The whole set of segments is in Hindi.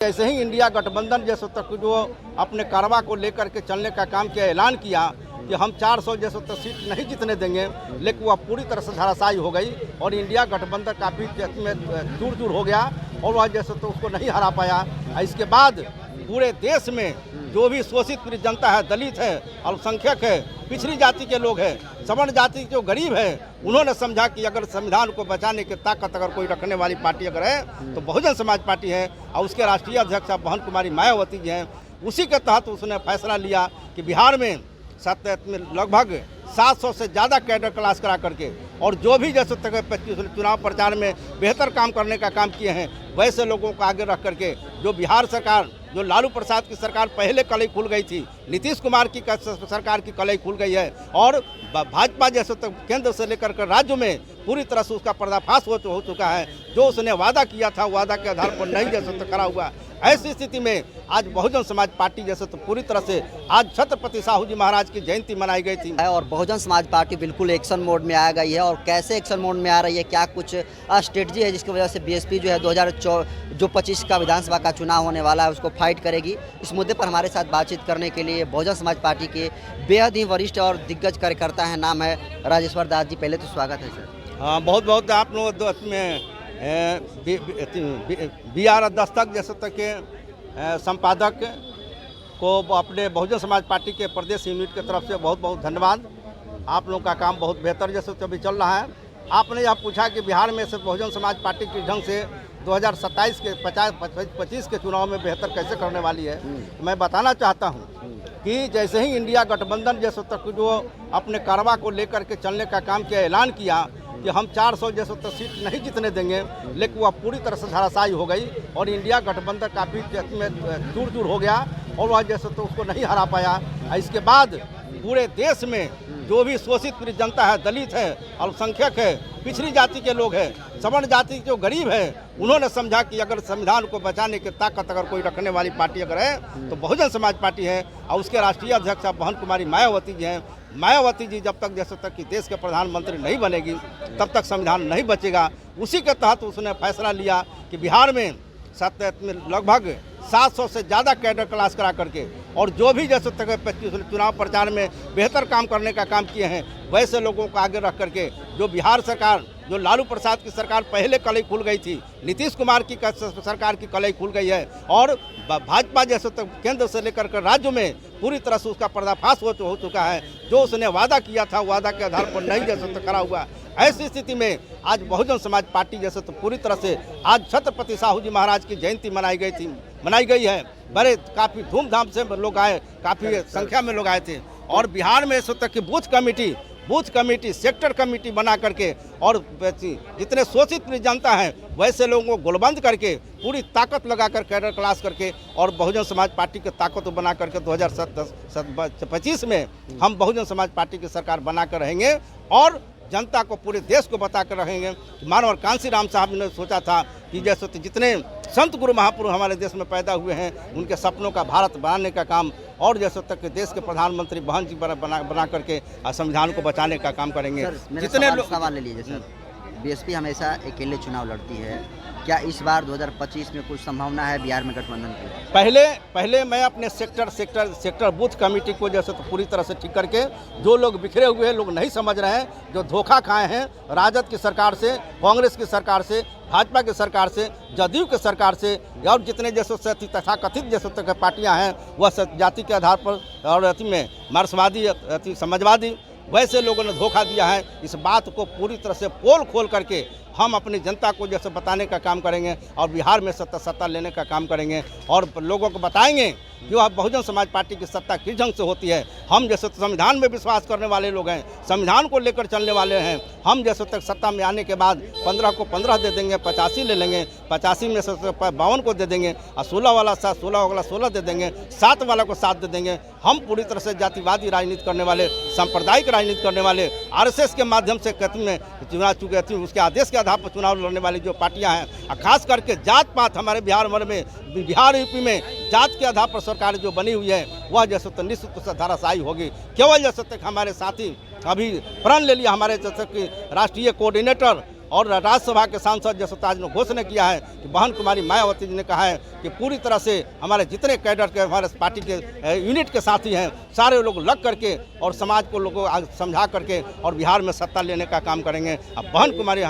जैसे ही इंडिया गठबंधन जैसे तक जो अपने कारवा को लेकर के चलने का काम किया, ऐलान किया कि हम 400 जैसे तक सीट नहीं जीतने देंगे, लेकिन वह पूरी तरह से धराशायी हो गई और इंडिया गठबंधन काफ़ी में दूर दूर हो गया और वह जैसे तो उसको नहीं हरा पाया। इसके बाद पूरे देश में जो भी शोषित पीड़ित जनता है, दलित है, अल्पसंख्यक है, पिछड़ी जाति के लोग हैं, सवर्ण जाति जो गरीब है, उन्होंने समझा कि अगर संविधान को बचाने की ताकत अगर कोई रखने वाली पार्टी अगर है तो बहुजन समाज पार्टी है और उसके राष्ट्रीय अध्यक्ष बहन कुमारी मायावती जी हैं। उसी के तहत उसने फैसला लिया कि बिहार में लगभग 700 से ज़्यादा कैडर क्लास करा करके और जो भी जैसे तक 25 चुनाव प्रचार में बेहतर काम करने का काम किए हैं, वैसे लोगों को आगे रख करके जो बिहार सरकार, जो लालू प्रसाद की सरकार पहले कलई खुल गई थी, नीतीश कुमार की सरकार की कलई खुल गई है और भाजपा जैसे तक केंद्र से लेकर कर राज्य में पूरी तरह से उसका पर्दाफाश हो चुका है। जो उसने वादा किया था वादा के आधार पर नहीं जैसे तक खड़ा हुआ। ऐसी स्थिति में आज बहुजन समाज पार्टी जैसे तो पूरी तरह से आज छत्रपति साहू जी महाराज की जयंती मनाई गई थी और बहुजन समाज पार्टी बिल्कुल एक्शन मोड में आ गई है। और कैसे एक्शन मोड में आ रही है, क्या कुछ स्ट्रेटजी है जिसकी वजह से बीएसपी जो है 2025 का विधानसभा का चुनाव होने वाला है उसको फाइट करेगी। इस मुद्दे पर हमारे साथ बातचीत करने के लिए बहुजन समाज पार्टी के बेहद ही वरिष्ठ और दिग्गज कार्यकर्ता हैं, नाम है राजेश्वर दास जी। पहले तो स्वागत है सर। हाँ, बहुत बहुत आप लोग में BR दस्तक जैसे तक के संपादक को अपने बहुजन समाज पार्टी के प्रदेश यूनिट की तरफ से बहुत बहुत धन्यवाद। आप लोगों का काम बहुत बेहतर जैसे तो अभी चल रहा है। आपने यह पूछा कि बिहार में से बहुजन समाज पार्टी के ढंग से 2027 के 25 के चुनाव में बेहतर कैसे करने वाली है। मैं बताना चाहता हूँ कि जैसे ही इंडिया गठबंधन जैसे तक जो अपने कारवा को लेकर के चलने का काम किया, ऐलान किया कि हम 400 जैसे तक सीट नहीं जीतने देंगे, लेकिन वह पूरी तरह से धराशायी हो गई और इंडिया गठबंधन काफ़ी में दूर दूर हो गया और वह जैसे तो उसको नहीं हरा पाया। इसके बाद पूरे देश में जो भी शोषित पीड़ित जनता है, दलित है, अल्पसंख्यक है, पिछड़ी जाति के लोग हैं, सवर्ण जाति जो गरीब है, उन्होंने समझा कि अगर संविधान को बचाने की ताकत अगर कोई रखने वाली पार्टी अगर है तो बहुजन समाज पार्टी है और उसके राष्ट्रीय अध्यक्ष बहन कुमारी मायावती जी हैं। मायावती जी जब तक जैसे तक कि देश के प्रधानमंत्री नहीं बनेगी तब तक संविधान नहीं बचेगा। उसी के तहत उसने फैसला लिया कि बिहार में लगभग 700 से ज़्यादा कैडर क्लास करा करके और जो भी जैसे तक 25 चुनाव प्रचार में बेहतर काम करने का काम किए हैं, वैसे लोगों को आगे रख करके जो बिहार सरकार, जो लालू प्रसाद की सरकार पहले कलई खुल गई थी, नीतीश कुमार की सरकार की कलई खुल गई है और भाजपा जैसे तक केंद्र से लेकर कर राज्य में पूरी तरह से उसका पर्दाफाश हो चुका है। जो उसने वादा किया था वादा के आधार पर नहीं जैसे तक खड़ा हुआ। ऐसी स्थिति में आज बहुजन समाज पार्टी जैसे तो पूरी तरह से आज छत्रपति साहू जी महाराज की जयंती मनाई गई है। बड़े काफ़ी धूमधाम से लोग आए, काफ़ी संख्या में लोग आए थे और बिहार में इस तक की बूथ कमेटी, सेक्टर कमेटी बना करके और जितने शोषित जनता है वैसे लोगों को गोलबंद करके पूरी ताकत लगाकर कैडर क्लास करके और बहुजन समाज पार्टी की ताकत बना करके 2025 में हम बहुजन समाज पार्टी की सरकार बनाकर रहेंगे और जनता को, पूरे देश को बता कर रहेंगे। मानव कांसी राम साहब ने सोचा था कि जैसे जितने संत गुरु महापुरुष हमारे देश में पैदा हुए हैं उनके सपनों का भारत बनाने का काम और जैसे तक देश के प्रधानमंत्री बहन जी बना करके संविधान को बचाने का काम करेंगे। जितने सवाल ले लीजिए सर, बीएसपी हमेशा अकेले चुनाव लड़ती है, क्या इस बार 2025 में कुछ संभावना है बिहार में गठबंधन की? पहले मैं अपने सेक्टर बूथ कमेटी को जैसे तो पूरी तरह से ठीक करके जो लोग बिखरे हुए हैं, लोग नहीं समझ रहे हैं, जो धोखा खाए हैं राजद की सरकार से, कांग्रेस की सरकार से, भाजपा की सरकार से, जदयू की सरकार से और जितने जैसे तथाकथित जैसे तक पार्टियां हैं वह जाति के आधार पर और अति में मार्क्सवादी, समाजवादी, वैसे लोगों ने धोखा दिया है। इस बात को पूरी तरह से पोल खोल करके हम अपनी जनता को जैसे बताने का काम करेंगे और बिहार में सत्ता लेने का काम करेंगे और लोगों को बताएंगे कि वह बहुजन समाज पार्टी की सत्ता किस ढंग से होती है। हम जैसे संविधान में विश्वास करने वाले लोग हैं, संविधान को लेकर चलने वाले हैं। हम जैसे तक सत्ता में आने के बाद 15 को 15 दे देंगे, 85 ले लेंगे, 85 में से 52 को दे देंगे और 16 वाला 16 दे देंगे, 7 वाला को 7 दे देंगे। हम पूरी तरह से जातिवादी राजनीति करने वाले, सांप्रदायिक राजनीति करने वाले, RSS के माध्यम से चुनाव चुके थे, उसके आदेश के आधार पर चुनाव लड़ने वाली जो पार्टियां हैं, खास करके जात पात हमारे बिहार यूपी में जात के आधार पर सरकार जो बनी हुई है वह जैसे तो निश्चित रूप से धराशायी होगी। केवल जैसे तक हमारे साथी अभी प्रण ले लिया, हमारे जैसे कि राष्ट्रीय कोऑर्डिनेटर और राज्यसभा के सांसद जसोताज ने घोषणा किया है कि बहन कुमारी मायावती जी ने कहा है कि पूरी तरह से हमारे जितने कैडर के हमारे पार्टी के यूनिट के साथी हैं सारे लोग लग करके और समाज को लोगों को समझा करके और बिहार में सत्ता लेने का काम करेंगे। अब बहन कुमारी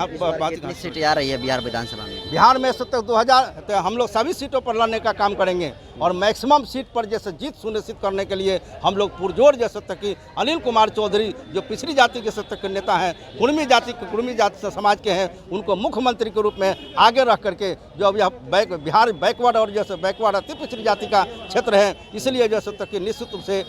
कितनी सीटें आ रही है बिहार विधानसभा में? बिहार में इस तक 2000 तो हम लोग सभी सीटों पर लड़ने का काम करेंगे और मैक्सिमम सीट पर जैसे जीत सुनिश्चित करने के लिए हम लोग पुरजोर जैसे तक कि अनिल कुमार चौधरी जो पिछड़ी जाति के सत्य के नेता हैं, कुर्मी जाति समाज के हैं, उनको मुख्यमंत्री के रूप में आगे रख करके जो अब यह बिहार बैकवर्ड और जैसे बैकवर्ड अति पिछड़ी जाति का क्षेत्र है, इसलिए जैसे तक कि निश्चित रूप से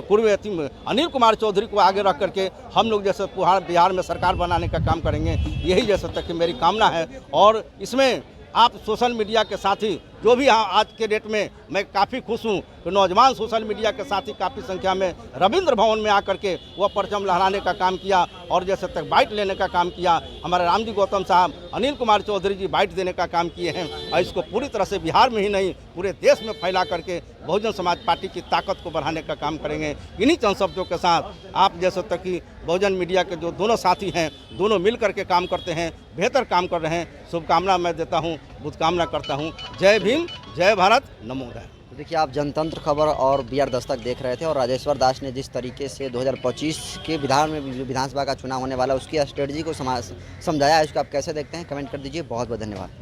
कुर्मी अनिल कुमार चौधरी को आगे रख करके हम लोग जैसे बिहार में सरकार बनाने का काम करेंगे। यही जैसे तक कि मेरी कामना है। और इसमें आप सोशल मीडिया के साथी जो भी आज के डेट में मैं काफ़ी खुश हूँ कि नौजवान सोशल मीडिया के साथी काफ़ी संख्या में रविंद्र भवन में आकर के वह परचम लहराने का काम किया और जैसे तक बाइट लेने का काम किया। हमारे रामजी गौतम साहब, अनिल कुमार चौधरी जी बाइट देने का काम किए हैं और इसको पूरी तरह से बिहार में ही नहीं पूरे देश में फैला करके बहुजन समाज पार्टी की ताकत को बढ़ाने का काम करेंगे। इन्हीं चंद शब्दों के साथ आप जैसे तक कि बहुजन मीडिया के जो दोनों साथी हैं दोनों मिल करके काम करते हैं, बेहतर काम कर रहे हैं। शुभकामना मैं देता हूँ, बुद्धकामना करता हूँ। जय भीम, जय भारत, नमोदय। तो देखिए आप जनतंत्र खबर और बिहार दस्तक देख रहे थे और राजेश्वर दास ने जिस तरीके से 2025 के विधानसभा का चुनाव होने वाला उसकी स्ट्रेटजी को समझाया है, उसको आप कैसे देखते हैं कमेंट कर दीजिए। बहुत बहुत धन्यवाद।